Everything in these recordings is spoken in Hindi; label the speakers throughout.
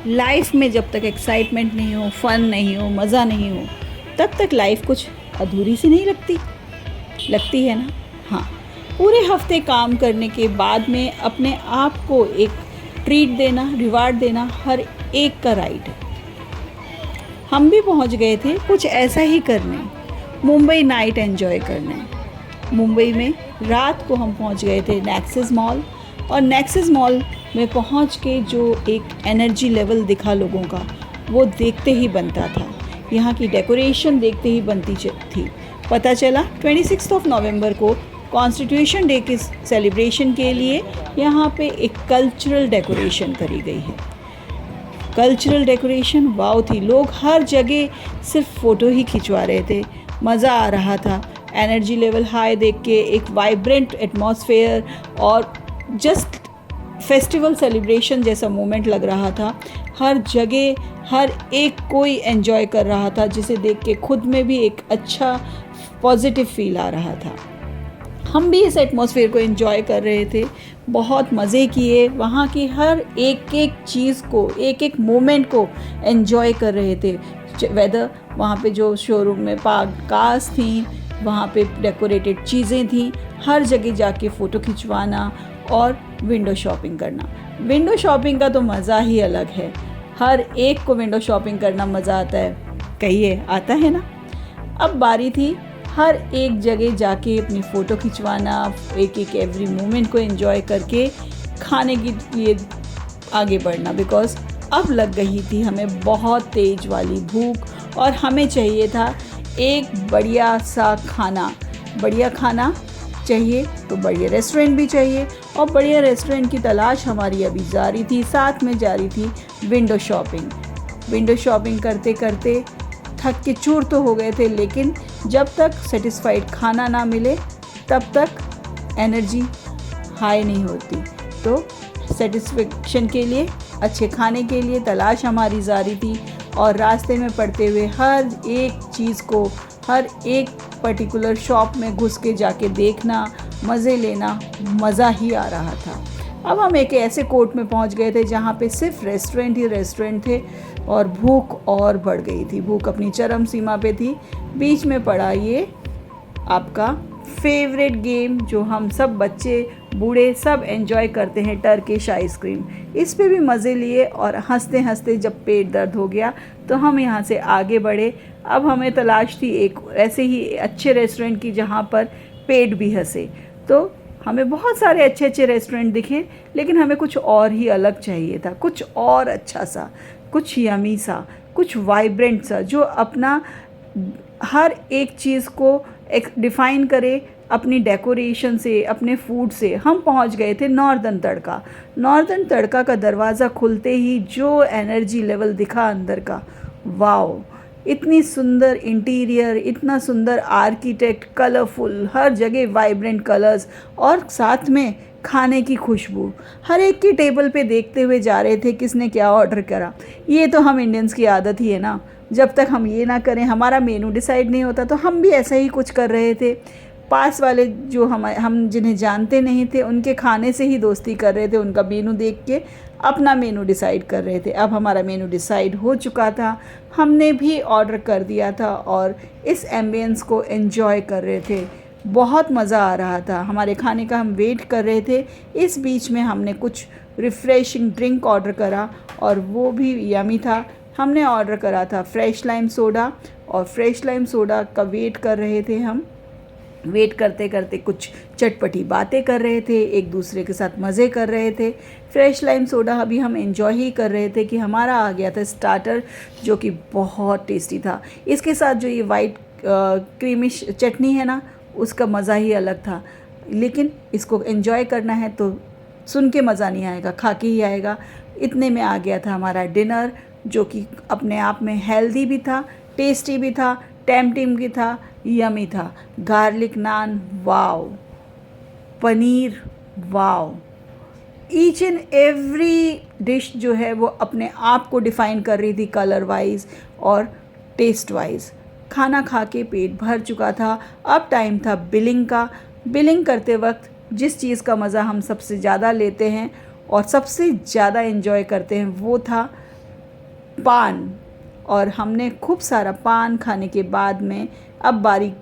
Speaker 1: लाइफ में जब तक एक्साइटमेंट नहीं हो, फन नहीं हो, मज़ा नहीं हो, तब तक लाइफ कुछ अधूरी सी नहीं लगती है ना। हाँ, पूरे हफ्ते काम करने के बाद में अपने आप को एक ट्रीट देना, रिवार्ड देना हर एक का राइट है। हम भी पहुंच गए थे कुछ ऐसा ही करने, मुंबई नाइट एंजॉय करने। मुंबई में रात को हम पहुंच गए थे नेक्सेस मॉल, और नेक्सेस मॉल में पहुंच के जो एक एनर्जी लेवल दिखा लोगों का, वो देखते ही बनता था। यहाँ की डेकोरेशन देखते ही बनती थी। पता चला 26 नवंबर को कॉन्स्टिट्यूशन डे के सेलिब्रेशन के लिए यहाँ पे एक कल्चरल डेकोरेशन करी गई है। कल्चरल डेकोरेशन वाव थी। लोग हर जगह सिर्फ फ़ोटो ही खिंचवा रहे थे, मज़ा आ रहा था। एनर्जी लेवल हाई देख के, एक वाइब्रेंट एटमॉस्फेयर और जस्ट फेस्टिवल सेलिब्रेशन जैसा मोमेंट लग रहा था। हर जगह हर एक कोई एंजॉय कर रहा था, जिसे देख के खुद में भी एक अच्छा पॉजिटिव फील आ रहा था। हम भी इस एटमॉस्फेयर को एंजॉय कर रहे थे, बहुत मज़े किए। वहाँ की हर एक एक चीज़ को, एक एक मोमेंट को एंजॉय कर रहे थे। वेदर वहाँ पे जो शोरूम में पार्क कार्स थी, वहाँ पे डेकोरेटेड चीज़ें थी, हर जगह जाके फ़ोटो खिंचवाना और विंडो शॉपिंग करना। विंडो शॉपिंग का तो मज़ा ही अलग है। हर एक को विंडो शॉपिंग करना मज़ा आता है, कहिए आता है ना। अब बारी थी हर एक जगह जाके अपनी फ़ोटो खिंचवाना, एक एक एवरी मोमेंट को एंजॉय करके खाने के लिए आगे बढ़ना। बिकॉज़ अब लग गई थी हमें बहुत तेज़ वाली भूख, और हमें चाहिए था एक बढ़िया सा खाना। बढ़िया खाना चाहिए तो बढ़िया रेस्टोरेंट भी चाहिए, और बढ़िया रेस्टोरेंट की तलाश हमारी अभी जारी थी। साथ में जारी थी विंडो शॉपिंग। विंडो शॉपिंग करते करते थक के चूर तो हो गए थे, लेकिन जब तक सेटिस्फाइड खाना ना मिले तब तक एनर्जी हाई नहीं होती। तो सेटिस्फेक्शन के लिए, अच्छे खाने के लिए तलाश हमारी जारी थी, और रास्ते में पड़ते हुए हर एक चीज़ को, हर एक पर्टिकुलर शॉप में घुस के जाके देखना, मज़े लेना, मज़ा ही आ रहा था। अब हम एक ऐसे कोर्ट में पहुंच गए थे जहां पे सिर्फ रेस्टोरेंट ही रेस्टोरेंट थे, और भूख और बढ़ गई थी। भूख अपनी चरम सीमा पे थी। बीच में पड़ा ये आपका फेवरेट गेम, जो हम सब बच्चे बूढ़े सब एंजॉय करते हैं, टर्किश आइसक्रीम। इस पे भी मज़े लिए, और हंसते हंसते जब पेट दर्द हो गया तो हम यहाँ से आगे बढ़े। अब हमें तलाश थी एक ऐसे ही अच्छे रेस्टोरेंट की जहाँ पर पेट भी हंसे। तो हमें बहुत सारे अच्छे अच्छे रेस्टोरेंट दिखे, लेकिन हमें कुछ और ही अलग चाहिए था, कुछ और अच्छा सा, कुछ यमी सा, कुछ वाइब्रेंट सा, जो अपना हर एक चीज़ को डिफ़ाइन करे अपनी डेकोरेशन से, अपने फूड से। हम पहुंच गए थे नॉर्दर्न तड़का। नॉर्दर्न तड़का का दरवाज़ा खुलते ही जो एनर्जी लेवल दिखा अंदर का, वाओ! इतनी सुंदर इंटीरियर, इतना सुंदर आर्किटेक्ट, कलरफुल, हर जगह वाइब्रेंट कलर्स, और साथ में खाने की खुशबू। हर एक की टेबल पे देखते हुए जा रहे थे किसने क्या ऑर्डर करा। ये तो हम इंडियंस की आदत ही है ना, जब तक हम ये ना करें, हमारा मेनू डिसाइड नहीं होता। तो हम भी ऐसा ही कुछ कर रहे थे। पास वाले जो हम जिन्हें जानते नहीं थे, उनके खाने से ही दोस्ती कर रहे थे, उनका मेनू देख के अपना मेनू डिसाइड कर रहे थे। अब हमारा मेनू डिसाइड हो चुका था, हमने भी ऑर्डर कर दिया था, और इस एम्बियंस को एंजॉय कर रहे थे। बहुत मज़ा आ रहा था। हमारे खाने का हम वेट कर रहे थे। इस बीच में हमने कुछ रिफ़्रेशिंग ड्रिंक ऑर्डर करा, और वो भी यमी था। हमने ऑर्डर करा था फ्रेश लाइम सोडा, और फ्रेश लाइम सोडा का वेट कर रहे थे हम। वेट करते करते कुछ चटपटी बातें कर रहे थे, एक दूसरे के साथ मज़े कर रहे थे। फ्रेश लाइम सोडा अभी हम एंजॉय ही कर रहे थे कि हमारा आ गया था स्टार्टर, जो कि बहुत टेस्टी था। इसके साथ जो ये वाइट क्रीमिश चटनी है ना, उसका मज़ा ही अलग था। लेकिन इसको एंजॉय करना है तो सुन के मज़ा नहीं आएगा, खा के ही आएगा। इतने में आ गया था हमारा डिनर, जो कि अपने आप में हेल्दी भी था, टेस्टी भी था, टेम्पटिंग भी था, यमी था। Garlic naan, wow! Paneer, wow! Each and every dish जो है वो अपने आप को डिफ़ाइन कर रही थी, कलर वाइज और टेस्ट वाइज। खाना खा के पेट भर चुका था। अब टाइम था बिलिंग का। बिलिंग करते वक्त जिस चीज़ का मज़ा हम सबसे ज़्यादा लेते हैं और सबसे ज़्यादा एंजॉय करते हैं, वो था पान, और हमने खूब सारा पान खाने के बाद में अब बारी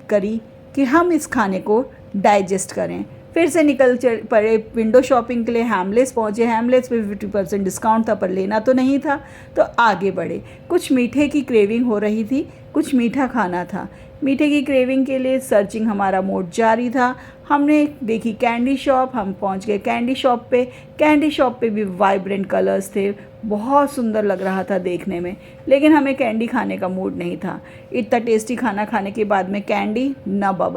Speaker 1: करी कि हम इस खाने को डाइजेस्ट करें। फिर से निकल पड़े विंडो शॉपिंग के लिए। हैमलेस पहुँचे। हैमलेस पे 50% डिस्काउंट था, पर लेना तो नहीं था, तो आगे बढ़े। कुछ मीठे की क्रेविंग हो रही थी, कुछ मीठा खाना था। मीठे की क्रेविंग के लिए सर्चिंग हमारा मोड जारी था। हमने देखी कैंडी शॉप, हम पहुंच गए कैंडी शॉप पे। कैंडी शॉप पे भी वाइब्रेंट कलर्स थे, बहुत सुंदर लग रहा था देखने में, लेकिन हमें कैंडी खाने का मूड नहीं था। इतना टेस्टी खाना खाने के बाद में कैंडी, ना बाबा।